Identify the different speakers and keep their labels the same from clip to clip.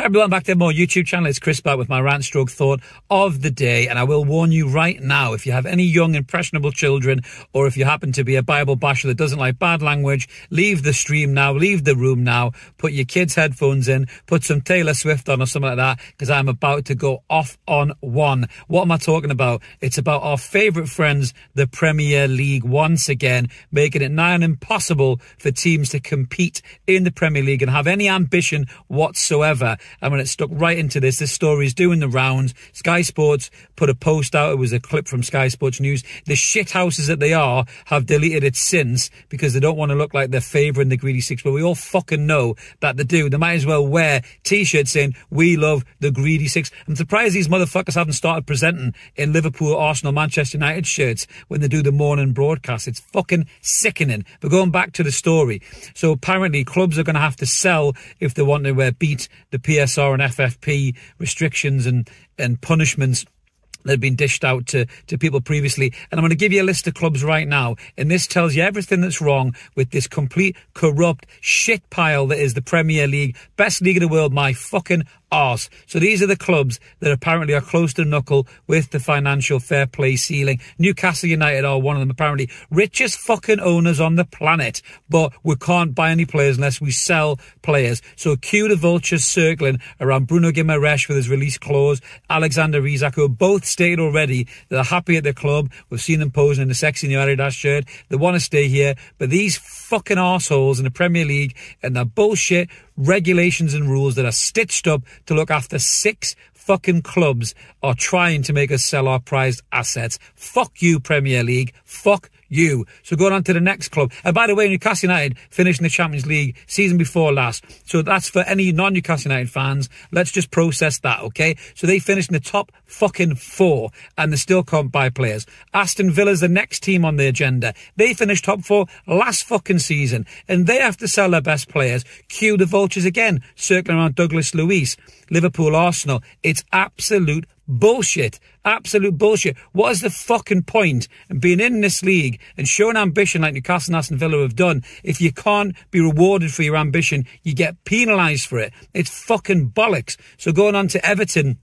Speaker 1: Everyone back to more YouTube channel. It's Chris back with my rant stroke thought of the day. And I will warn you right now, if you have any young impressionable children, or if you happen to be a Bible basher that doesn't like bad language, leave the stream now, leave the room now, put your kids' headphones in, put some Taylor Swift on or something like that, because I'm about to go off on one. What am I talking about? It's about our favourite friends, the Premier League, once again, making it nigh on impossible for teams to compete in the Premier League and have any ambition whatsoever. And when it stuck right into this story is doing the rounds. Sky Sports put a post out. It was a clip from Sky Sports News. The shithouses that they are have deleted it since because they don't want to look like they're favouring the Greedy Six. But we all fucking know that they do. They might as well wear T-shirts saying, "We love the Greedy Six." I'm surprised these motherfuckers haven't started presenting in Liverpool, Arsenal, Manchester United shirts when they do the morning broadcast. It's fucking sickening. But going back to the story. So apparently clubs are going to have to sell if they want to beat the PSR and FFP restrictions and punishments that have been dished out to people previously. And I'm going to give you a list of clubs right now. And this tells you everything that's wrong with this complete, corrupt shit pile that is the Premier League. Best league in the world, my fucking arse. So these are the clubs that apparently are close to the knuckle with the financial fair play ceiling. Newcastle United are one of them, apparently. Richest fucking owners on the planet. But we can't buy any players unless we sell players. So cue the vultures circling around Bruno Guimaraes with his release clause. Alexander Isak, who have both stated already that they're happy at the club. We've seen them posing in the sexy new Adidas shirt. They want to stay here. But these fucking arseholes in the Premier League and their bullshit regulations and rules that are stitched up to look after six fucking clubs are trying to make us sell our prized assets. Fuck you, Premier League. Fuck you. So going on to the next club. And by the way, Newcastle United finished in the Champions League season before last. So that's for any non-Newcastle United fans. Let's just process that, okay? So they finished in the top fucking four and they still can't buy players. Aston Villa's the next team on the agenda. They finished top four last fucking season and they have to sell their best players. Cue the vultures again, circling around Douglas Luiz. Liverpool, Arsenal. It's absolute bullshit. Absolute bullshit. What is the fucking point in being in this league and showing ambition like Newcastle and Aston Villa have done? If you can't be rewarded for your ambition, you get penalised for it. It's fucking bollocks. So going on to Everton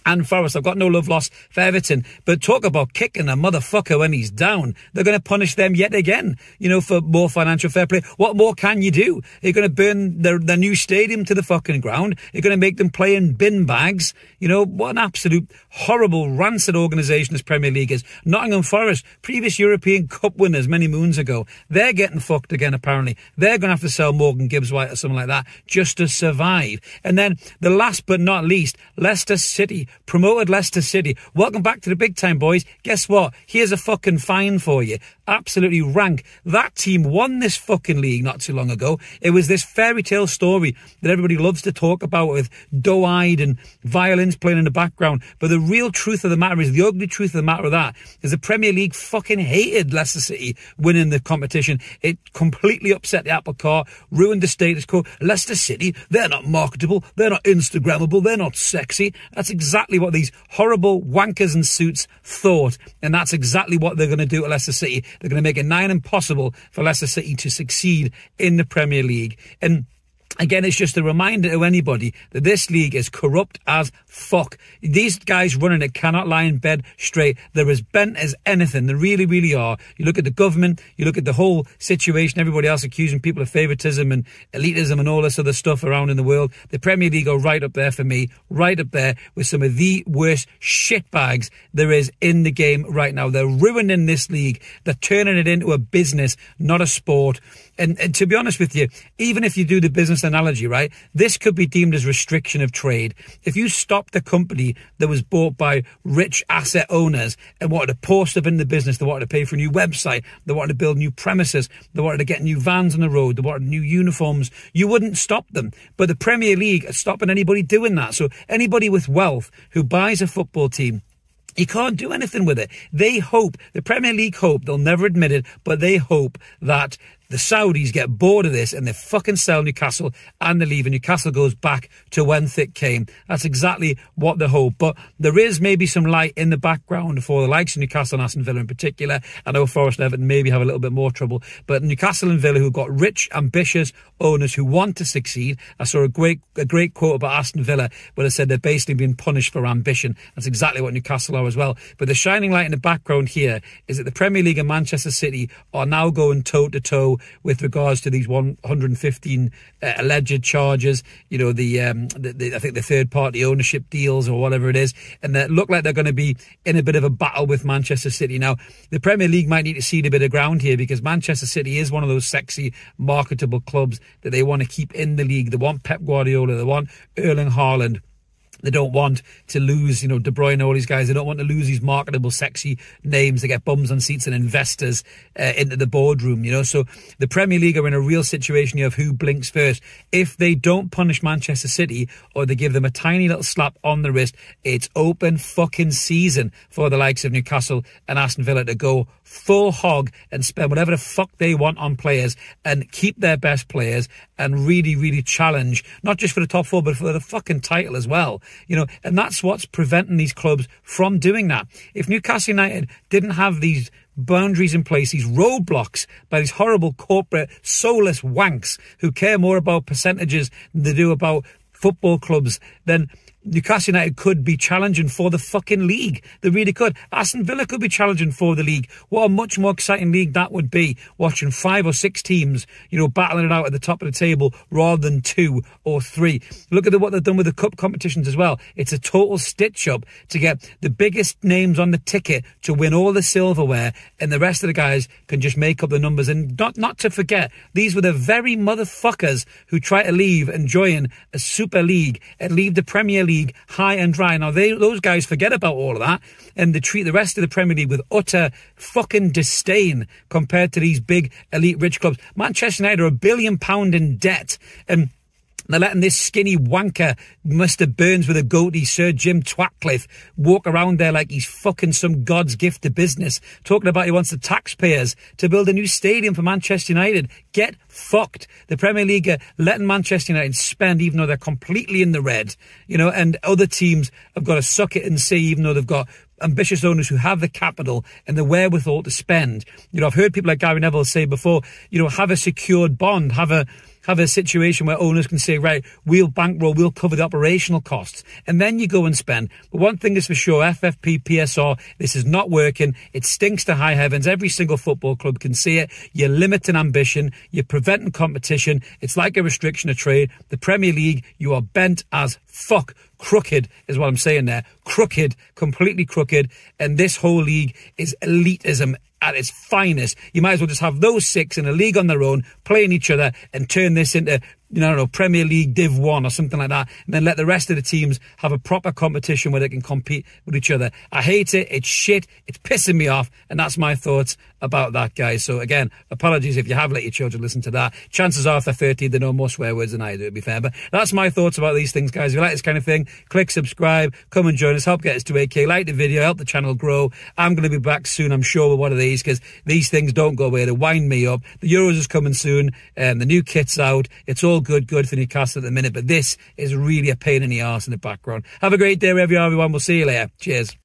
Speaker 1: and Forest. I've got no love lost for Everton, but talk about kicking a motherfucker when he's down. They're going to punish them yet again, you know, for more financial fair play. What more can you do? You're going to burn their new stadium to the fucking ground. You're going to make them play in bin bags. You know, what an absolute horrible, rancid organisation this Premier League is. Nottingham Forest, previous European Cup winners many moons ago. They're getting fucked again, apparently. They're going to have to sell Morgan Gibbs White or something like that just to survive. And then the last but not least, Leicester City. Promoted Leicester City. Welcome back to the big time, boys. Guess what? Here's a fucking fine for you. Absolutely rank. That team won this fucking league not too long ago. It was this fairy tale story that everybody loves to talk about with doe-eyed and violins playing in the background. But the real truth of the matter is, the ugly truth of the matter of that is the Premier League fucking hated Leicester City winning the competition. It completely upset the apple cart, ruined the status quo. Leicester City, they're not marketable, they're not Instagrammable, they're not sexy. That's exactly what these horrible wankers in suits thought, and that's exactly what they're going to do at Leicester City. They're going to make it nigh on impossible for Leicester City to succeed in the Premier League. And again, it's just a reminder to anybody that this league is corrupt as fuck. These guys running it cannot lie in bed straight. They're as bent as anything. They really, really are. You look at the government, you look at the whole situation, everybody else accusing people of favouritism and elitism and all this other stuff around in the world. The Premier League are right up there for me, right up there with some of the worst shitbags there is in the game right now. They're ruining this league. They're turning it into a business, not a sport. And to be honest with you, even if you do the business analogy, right, this could be deemed as restriction of trade. If you stopped a company that was bought by rich asset owners and wanted to post up in the business, they wanted to pay for a new website, they wanted to build new premises, they wanted to get new vans on the road, they wanted new uniforms, you wouldn't stop them. But the Premier League is stopping anybody doing that. So anybody with wealth who buys a football team, you can't do anything with it. They hope, the Premier League hope, they'll never admit it, but they hope that the Saudis get bored of this and they fucking sell Newcastle and they leave, and Newcastle goes back to when thick came. That's exactly what they hope. But there is maybe some light in the background for the likes of Newcastle and Aston Villa in particular. I know Forest and Everton maybe have a little bit more trouble, but Newcastle and Villa, who've got rich, ambitious owners who want to succeed. I saw a great quote about Aston Villa where they said they're basically being punished for ambition. That's exactly what Newcastle are as well. But the shining light in the background here is that the Premier League and Manchester City are now going toe-to-toe with regards to these 115 alleged charges, you know, I think the third-party ownership deals or whatever it is, and they look like they're going to be in a bit of a battle with Manchester City. Now, the Premier League might need to cede a bit of ground here because Manchester City is one of those sexy, marketable clubs that they want to keep in the league. They want Pep Guardiola, they want Erling Haaland. They don't want to lose, you know, De Bruyne, all these guys. They don't want to lose these marketable, sexy names that get bums on seats and investors into the boardroom, you know. So the Premier League are in a real situation here of who blinks first. If they don't punish Manchester City or they give them a tiny little slap on the wrist, it's open fucking season for the likes of Newcastle and Aston Villa to go full hog and spend whatever the fuck they want on players and keep their best players and really, really challenge, not just for the top four, but for the fucking title as well. You know, and that's what's preventing these clubs from doing that. If Newcastle United didn't have these boundaries in place, these roadblocks by these horrible corporate soulless wanks who care more about percentages than they do about football clubs, then Newcastle United could be challenging for the fucking league. They really could. Aston Villa could be challenging for the league. What a much more exciting league that would be, watching 5 or 6 teams, you know, battling it out at the top of the table rather than 2 or 3. Look at what they've done with the cup competitions as well. It's a total stitch-up to get the biggest names on the ticket to win all the silverware, and the rest of the guys can just make up the numbers. And not to forget, these were the very motherfuckers who try to leave and join a Super League and leave the Premier League high and dry. Now, those guys forget about all of that and they treat the rest of the Premier League with utter fucking disdain compared to these big elite rich clubs. Manchester United are £1 billion in debt, and they're letting this skinny wanker, Mr. Burns with a goatee, Sir Jim Twatcliffe, walk around there like he's fucking some God's gift to business, talking about he wants the taxpayers to build a new stadium for Manchester United. Get fucked. The Premier League are letting Manchester United spend even though they're completely in the red, you know, and other teams have got to suck it and see, even though they've got ambitious owners who have the capital and the wherewithal to spend. You know, I've heard people like Gary Neville say before, you know, have a secured bond, have a situation where owners can say, right, we'll bankroll, we'll cover the operational costs, and then you go and spend. But one thing is for sure, FFP, PSR, this is not working. It stinks to high heavens. Every single football club can see it. You're limiting ambition. You're preventing competition. It's like a restriction of trade. The Premier League, you are bent as fuck. Crooked is what I'm saying there. Crooked, completely crooked. And this whole league is elitism at its finest. You might as well just have those 6 in a league on their own, playing each other, and turn this into, you know, I don't know, Premier League Div 1 or something like that, and then let the rest of the teams have a proper competition where they can compete with each other. I hate it. It's shit. It's pissing me off, and that's my thoughts about that, guys. So again, apologies if you have let your children listen to that. Chances are if they're 13, they know more swear words than I do, to be fair. But that's my thoughts about these things, guys. If you like this kind of thing, click subscribe, come and join us, help get us to 8K, like the video, help the channel grow. I'm going to be back soon, I'm sure, with one of these, because these things don't go away. They wind me up. The Euros is coming soon, and the new kit's out. It's all good for Newcastle at the minute, but this is really a pain in the arse in the background. Have a great day wherever you are, everyone. We'll see you later. Cheers.